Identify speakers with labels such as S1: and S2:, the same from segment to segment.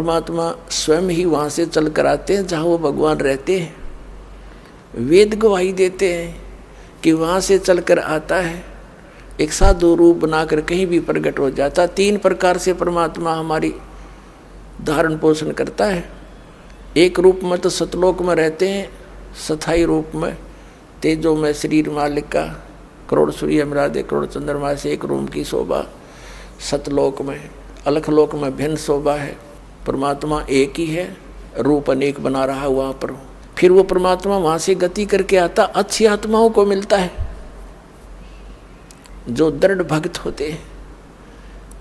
S1: परमात्मा स्वयं ही वहाँ से चल कर आते हैं जहाँ वो भगवान रहते हैं। वेद गवाही देते हैं कि वहाँ से चल कर आता है, एक साधु रूप बनाकर कहीं भी प्रकट हो जाता। 3 प्रकार से परमात्मा हमारी धारण पोषण करता है। एक रूप में तो सतलोक में रहते हैं, स्थायी रूप में तेजो में शरीर मालिक का, करोड़ सूर्य मरादे करोड़ चंद्रमा से एक रूप की शोभा। सतलोक में, अलखलोक में भिन्न शोभा है। परमात्मा एक ही है, रूप अनेक बना रहा वहाँ पर। फिर वो परमात्मा वहाँ से गति करके आता, अच्छी आत्माओं को मिलता है जो दृढ़ भक्त होते हैं।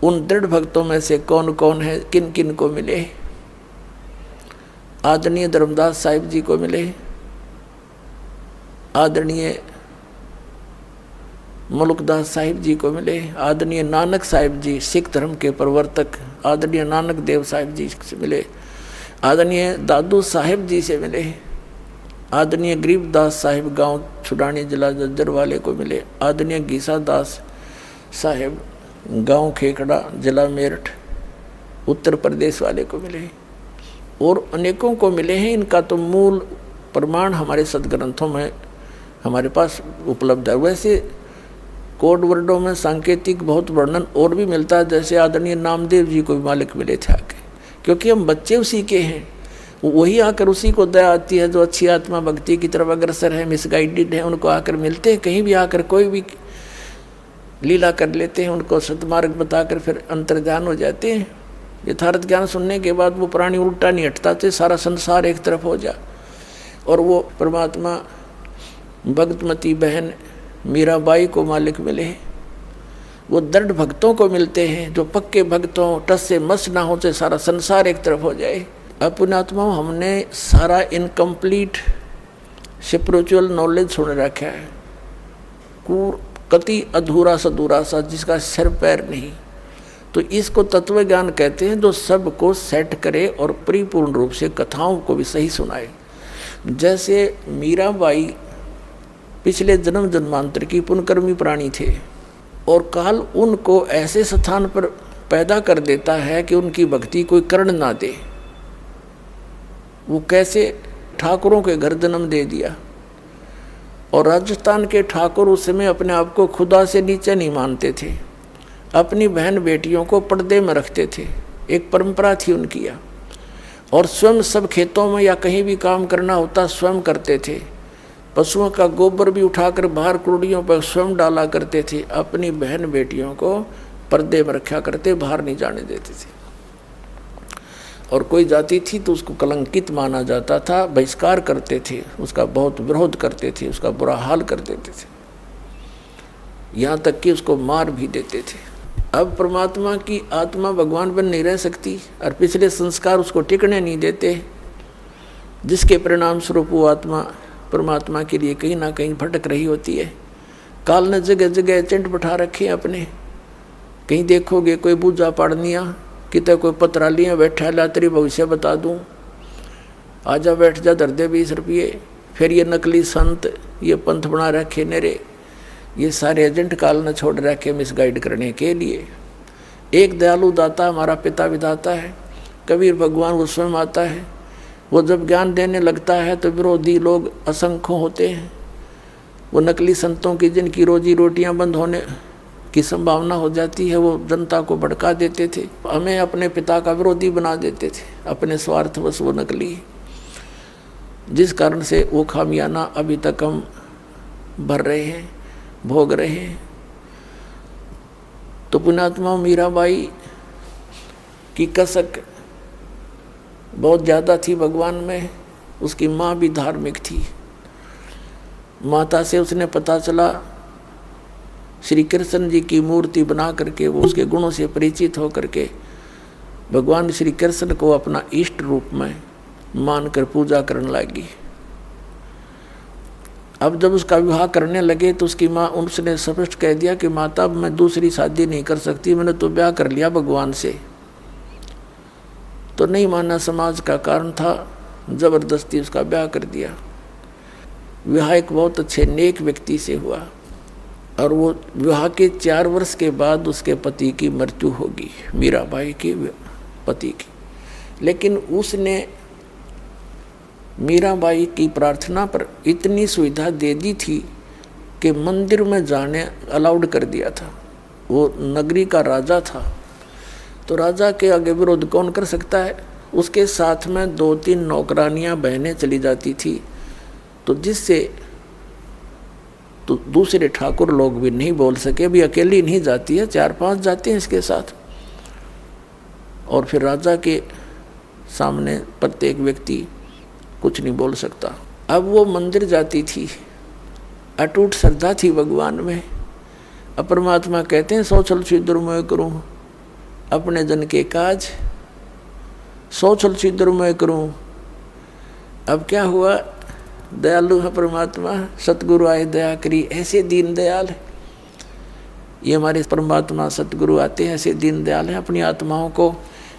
S1: उन दृढ़ भक्तों में से कौन कौन है, किन किन को मिले? आदरणीय धर्मदास साहिब जी को मिले, आदरणीय मुल्कदास साहिब जी को मिले, आदरणीय नानक साहिब जी सिख धर्म के प्रवर्तक, आदरणीय नानक देव साहिब जी से मिले, आदरणीय दादू साहिब जी से मिले, आदरणीय गरीबदास साहिब गांव छुड़ानी जिला जज्जर वाले को मिले, आदरणीय गीसा दास साहिब गांव खेकड़ा जिला मेरठ उत्तर प्रदेश वाले को मिले, और अनेकों को मिले हैं। इनका तो मूल प्रमाण हमारे सदग्रंथों में हमारे पास उपलब्ध है। वैसे कोड वर्डों में सांकेतिक बहुत वर्णन और भी मिलता है, जैसे आदरणीय नामदेव जी को भी मालिक मिले थे आके, क्योंकि हम बच्चे उसी के हैं। वही आकर उसी को दया आती है जो अच्छी आत्मा भक्ति की तरफ अग्रसर है, मिसगाइडेड है, उनको आकर मिलते हैं। कहीं भी आकर कोई भी लीला कर लेते हैं, उनको सतमार्ग बताकर फिर अंतर्ध्यान हो जाते हैं। यथार्थ ज्ञान सुनने के बाद वो प्राणी उल्टा नहीं हटता थे, सारा संसार एक तरफ हो जा। और वो परमात्मा भक्तमती बहन मीराबाई को मालिक मिले। वो दृढ़ भक्तों को मिलते हैं जो पक्के भक्तों, टस से मस ना हो से सारा संसार एक तरफ हो जाए। अपनात्माओं, हमने सारा इनकम्प्लीट स्पिरिचुअल नॉलेज सुन रखा है, कति अधूरा सधूरा सा जिसका सिर पैर नहीं। तो इसको तत्व ज्ञान कहते हैं, जो सबको सेट करे और परिपूर्ण रूप से कथाओं को भी सही सुनाए। जैसे मीराबाई पिछले जन्म जन्मांतर की पुण्यकर्मी प्राणी थे, और काल उनको ऐसे स्थान पर पैदा कर देता है कि उनकी भक्ति कोई कर्ण ना दे। वो कैसे ठाकुरों के घर जन्म दे दिया, और राजस्थान के ठाकुर उस समय अपने आप को खुदा से नीचे नहीं मानते थे, अपनी बहन बेटियों को पर्दे में रखते थे, एक परंपरा थी उनकी। और स्वयं सब खेतों में या कहीं भी काम करना होता स्वयं करते थे। पशुओं का गोबर भी उठाकर बाहर कुड़ियों पर स्वयं डाला करते थे। अपनी बहन बेटियों को पर्दे में रखा करते, बाहर नहीं जाने देते थे। और कोई जाति थी तो उसको कलंकित माना जाता था, बहिष्कार करते थे, उसका बहुत विरोध करते थे, उसका बुरा हाल कर देते थे, यहाँ तक कि उसको मार भी देते थे। अब परमात्मा की आत्मा भगवान बन नहीं रह सकती, और पिछले संस्कार उसको टिकने नहीं देते, जिसके परिणाम स्वरूप वो आत्मा परमात्मा के लिए कहीं ना कहीं भटक रही होती है। काल ने जगह जगह एजेंट बैठा रखे हैं अपने। कहीं देखोगे कोई पूजा पाड़निया, कितने कोई पत्रालियाँ बैठा ला तेरी भविष्य बता दूँ, आजा बैठ जा धर दे 20 रुपये। फिर ये नकली संत, ये पंथ बना रखे नेरे, ये सारे एजेंट काल ने छोड़ रखे मिसगाइड करने के लिए। एक दयालु दाता हमारा पिता विधाता है, कबीर भगवान वो स्वयं आता है। वो जब ज्ञान देने लगता है तो विरोधी लोग असंख्य होते हैं। वो नकली संतों की जिनकी रोजी रोटियां बंद होने की संभावना हो जाती है, वो जनता को भड़का देते थे, हमें अपने पिता का विरोधी बना देते थे, अपने स्वार्थवश वो नकली, जिस कारण से वो खामियाना अभी तक हम भर रहे हैं, भोग रहे हैं। तो पुण्यात्मा मीराबाई की कसक बहुत ज़्यादा थी भगवान में। उसकी माँ भी धार्मिक थी। माता से उसने पता चला, श्री कृष्ण जी की मूर्ति बना करके वो उसके गुणों से परिचित होकर के भगवान श्री कृष्ण को अपना इष्ट रूप में मानकर पूजा करने लगी। अब जब उसका विवाह करने लगे तो उसकी माँ उसने स्पष्ट कह दिया कि माता अब मैं दूसरी शादी नहीं कर सकती, मैंने तो ब्याह कर लिया भगवान से। तो नहीं माना, समाज का कारण था, जबरदस्ती उसका ब्याह कर दिया। विवाह एक बहुत अच्छे नेक व्यक्ति से हुआ, और वो विवाह के 4 वर्ष के बाद उसके पति की मृत्यु होगी, मीराबाई के पति की। लेकिन उसने मीराबाई की प्रार्थना पर इतनी सुविधा दे दी थी कि मंदिर में जाने अलाउड कर दिया था। वो नगरी का राजा था, तो राजा के आगे विरोध कौन कर सकता है। उसके साथ में 2-3 नौकरानियां बहनें चली जाती थी, तो जिससे तो दूसरे ठाकुर लोग भी नहीं बोल सके, अभी अकेली नहीं जाती है, 4-5 जाते हैं इसके साथ। और फिर राजा के सामने प्रत्येक व्यक्ति कुछ नहीं बोल सकता। अब वो मंदिर जाती थी, अटूट श्रद्धा थी भगवान में। अब परमात्मा कहते हैं सौ छल छिद्र मैं करूं अपने जन के काज, सौ छल छिद्र मैं करूं। अब क्या हुआ, दयालु है परमात्मा, सतगुरु आए दया करी, ऐसे दीन दयाल। ये हमारे परमात्मा सतगुरु आते हैं, ऐसे दीन दयाल हैं, अपनी आत्माओं को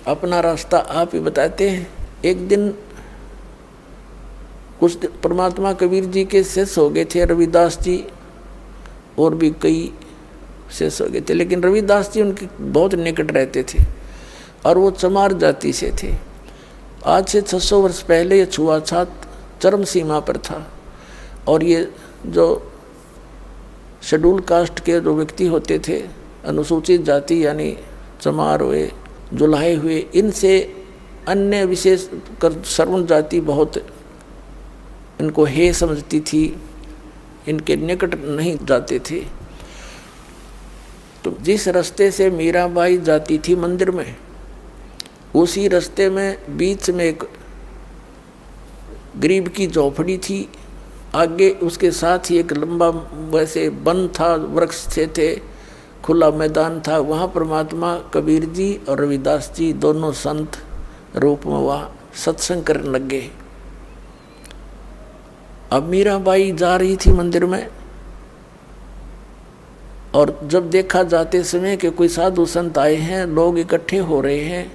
S1: अपना रास्ता आप ही बताते हैं। एक दिन कुछ परमात्मा कबीर जी के शिष्य हो गए थे, रविदास जी और भी कई शिष्य हो गए थे, लेकिन रविदास जी उनके बहुत निकट रहते थे और वो चमार जाति से थे। आज से 600 वर्ष पहले ये छुआछूत चरम सीमा पर था, और ये जो शेड्यूल कास्ट के जो व्यक्ति होते थे, अनुसूचित जाति यानी चमार हुए, जुलाहे हुए, इनसे अन्य विशेष कर सर्वण जाति बहुत इनको हे समझती थी, इनके निकट नहीं जाते थे। तो जिस रास्ते से मीराबाई जाती थी मंदिर में, उसी रास्ते में बीच में एक गरीब की झोपड़ी थी, आगे उसके साथ ही एक लंबा वैसे वन था, वृक्ष थे, खुला मैदान था। वहाँ परमात्मा कबीर जी और रविदास जी दोनों संत रूप में वहाँ सत्संग करने लग गए। अब मीराबाई जा रही थी मंदिर में, और जब देखा जाते समय कि कोई साधु संत आए हैं, लोग इकट्ठे हो रहे हैं,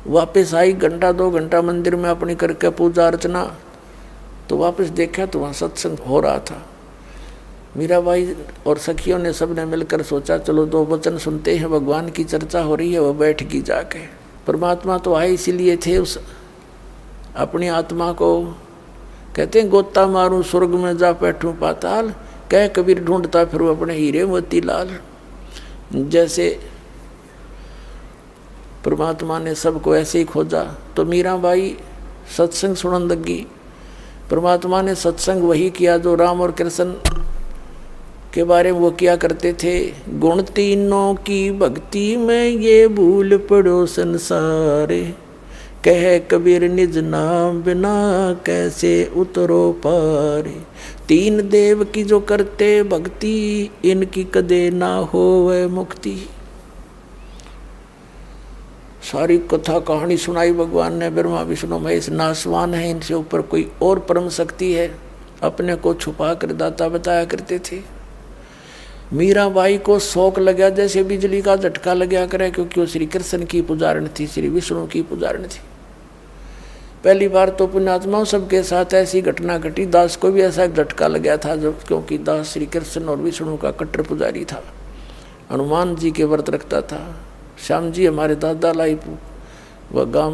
S1: वापस आई 1-2 घंटा मंदिर में अपनी करके पूजा अर्चना, तो वापस देखा तो वहाँ सत्संग हो रहा था। मीराबाई और सखियों ने सबने मिलकर सोचा चलो 2 वचन सुनते हैं, भगवान की चर्चा हो रही है। वो बैठ गई जाके। परमात्मा तो आए इसीलिए थे, उस अपनी आत्मा को कहते हैं गोता मारूं स्वर्ग में जा बैठूं पाताल, कह कबीर ढूंढता फिर वो अपने हीरे मोती लाल। जैसे परमात्मा ने सबको ऐसे ही खोजा, तो मीराबाई सत्संग सुनने लगी। परमात्मा ने सत्संग वही किया जो राम और कृष्ण के बारे में वो किया करते थे। गुण तीनों की भक्ति में ये भूल पड़ो संसारे, कह कबीर निज नाम बिना कैसे उतरो पारे। 3 देव की जो करते भक्ति, इनकी कदे ना होवे मुक्ति। सारी कथा कहानी सुनाई भगवान ने। ब्रह्मा विष्णु महेश नासवान है, इनसे ऊपर कोई और परम शक्ति है, अपने को छुपा कर दाता बताया करते थे। मीराबाई को शौक लगा जैसे बिजली का झटका लगा करे, क्योंकि वो श्री कृष्ण की पुजारण थी, श्री विष्णु की पुजारण थी। पहली बार तो पुण्यात्माओं सबके साथ ऐसी घटना घटी। दास को भी ऐसा झटका लगा था, जब क्योंकि दास श्री कृष्ण और विष्णु का कट्टर पुजारी था, हनुमान जी के व्रत रखता था। श्याम जी हमारे दादा लाई वह गांव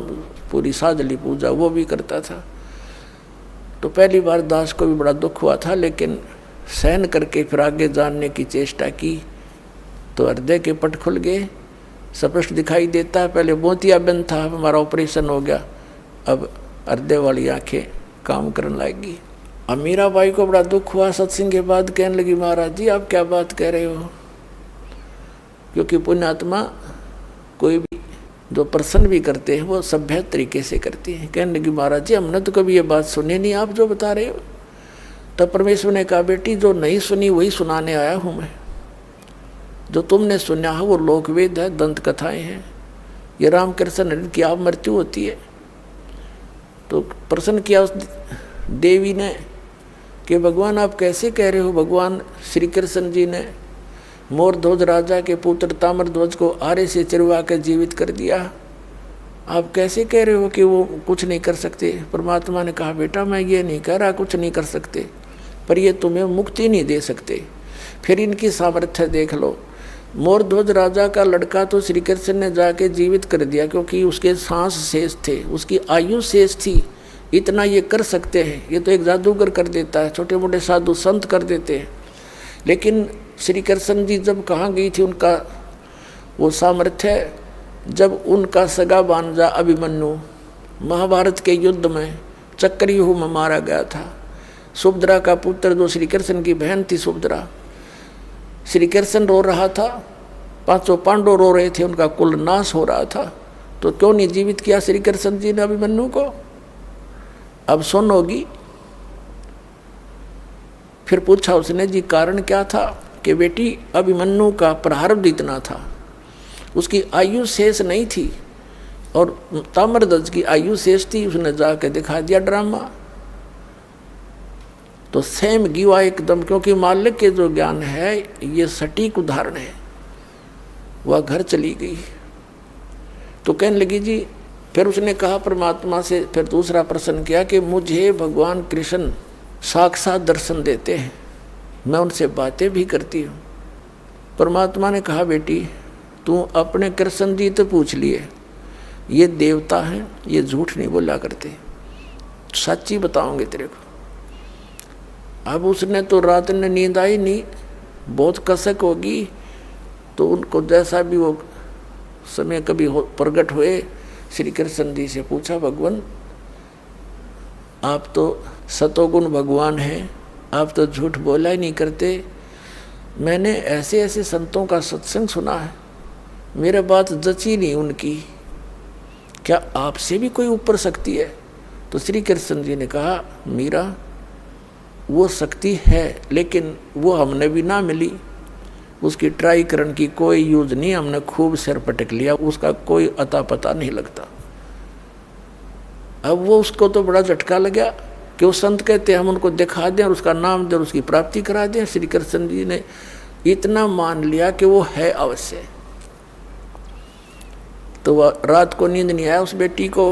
S1: पूरी साजली पूजा वो भी करता था। तो पहली बार दास को भी बड़ा दुख हुआ था, लेकिन सहन करके फिर आगे जानने की चेष्टा की तो हृदय के पट खुल गए, स्पष्ट दिखाई देता है। पहले मोतियाबिंद था, हमारा ऑपरेशन हो गया, अब हृदय वाली आंखें काम करने लगेगी। अब मीराबाई को बड़ा दुख हुआ। सत्संग के बाद कहने लगी महाराज जी आप क्या बात कह रहे हो, क्योंकि पुण्यात्मा कोई भी जो प्रसन्न भी करते हैं वो सभ्य तरीके से करते हैं। कहने लगी महाराज जी हमने तो कभी ये बात सुनी नहीं, आप जो बता रहे हो। तब परमेश्वर ने कहा बेटी जो नहीं सुनी वही सुनाने आया हूँ मैं। जो तुमने सुना है वो लोकवेद है, दंत कथाएं हैं। ये रामकृष्ण की आप मृत्यु होती है तो प्रश्न किया उस देवी ने कि भगवान आप कैसे कह रहे हो। भगवान श्री कृष्ण जी ने मोरध्वज राजा के पुत्र ताम्रध्वज को आरे से चिरवा कर जीवित कर दिया, आप कैसे कह रहे हो कि वो कुछ नहीं कर सकते। परमात्मा ने कहा बेटा मैं ये नहीं कह रहा कुछ नहीं कर सकते, पर ये तुम्हें मुक्ति नहीं दे सकते। फिर इनकी सामर्थ्य देख लो। मोरध्वज राजा का लड़का तो श्री कृष्ण ने जाके जीवित कर दिया, क्योंकि उसके सांस शेष थे, उसकी आयु शेष थी। इतना ये कर सकते हैं, ये तो एक जादूगर कर देता है, छोटे मोटे साधु संत कर देते हैं। लेकिन श्री कृष्ण जी जब कहाँ गई थी उनका वो सामर्थ्य, जब उनका सगा भांजा अभिमन्यु महाभारत के युद्ध में चक्रव्यूह में मारा गया था। सुभद्रा का पुत्र जो श्री कृष्ण की बहन थी सुभद्रा, श्री कृष्ण रो रहा था, पांचों पांडव रो रहे थे, उनका कुल नाश हो रहा था, तो क्यों नहीं जीवित किया श्री कृष्ण जी ने अभिमन्यु को? अब सुन होगी। फिर पूछा उसने, जी कारण क्या था? कि बेटी अभिमन्यु का प्रारब्ध इतना था, उसकी आयु शेष नहीं थी और ताम्रध्वज की आयु शेष थी। उसने जाके दिखा दिया ड्रामा। तो सेम गिवा एकदम, क्योंकि मालिक के जो ज्ञान है ये सटीक उदाहरण है। वह घर चली गई तो कहने लगी जी, फिर उसने कहा परमात्मा से, फिर दूसरा प्रश्न किया कि मुझे भगवान कृष्ण साक्षात दर्शन देते हैं, मैं उनसे बातें भी करती हूँ। परमात्मा ने कहा बेटी तू अपने कृष्ण जी तो पूछ लिए, ये देवता हैं, ये झूठ नहीं बोला करते, सच्ची बताओगे तेरे को। अब उसने तो रात में नींद आई नहीं, बहुत कसक होगी, तो उनको जैसा भी वो समय कभी प्रकट हुए, श्री कृष्ण जी से पूछा, भगवान आप तो सतोगुण भगवान हैं, आप तो झूठ बोला ही नहीं करते, मैंने ऐसे ऐसे संतों का सत्संग सुना है, मेरे बात जची नहीं उनकी, क्या आपसे भी कोई ऊपर शक्ति है? तो श्री कृष्ण जी ने कहा, मीरा वो शक्ति है, लेकिन वो हमने भी ना मिली, उसकी ट्राई करने की कोई यूज नहीं, हमने खूब सिर पटक लिया, उसका कोई अता पता नहीं लगता। अब वो उसको तो बड़ा झटका लगा कि वो संत कहते हैं हम उनको दिखा दें और उसका नाम दें और उसकी प्राप्ति करा दें। श्री कृष्ण जी ने इतना मान लिया कि वो है अवश्य। तो वह रात को नींद नहीं आया उस बेटी को।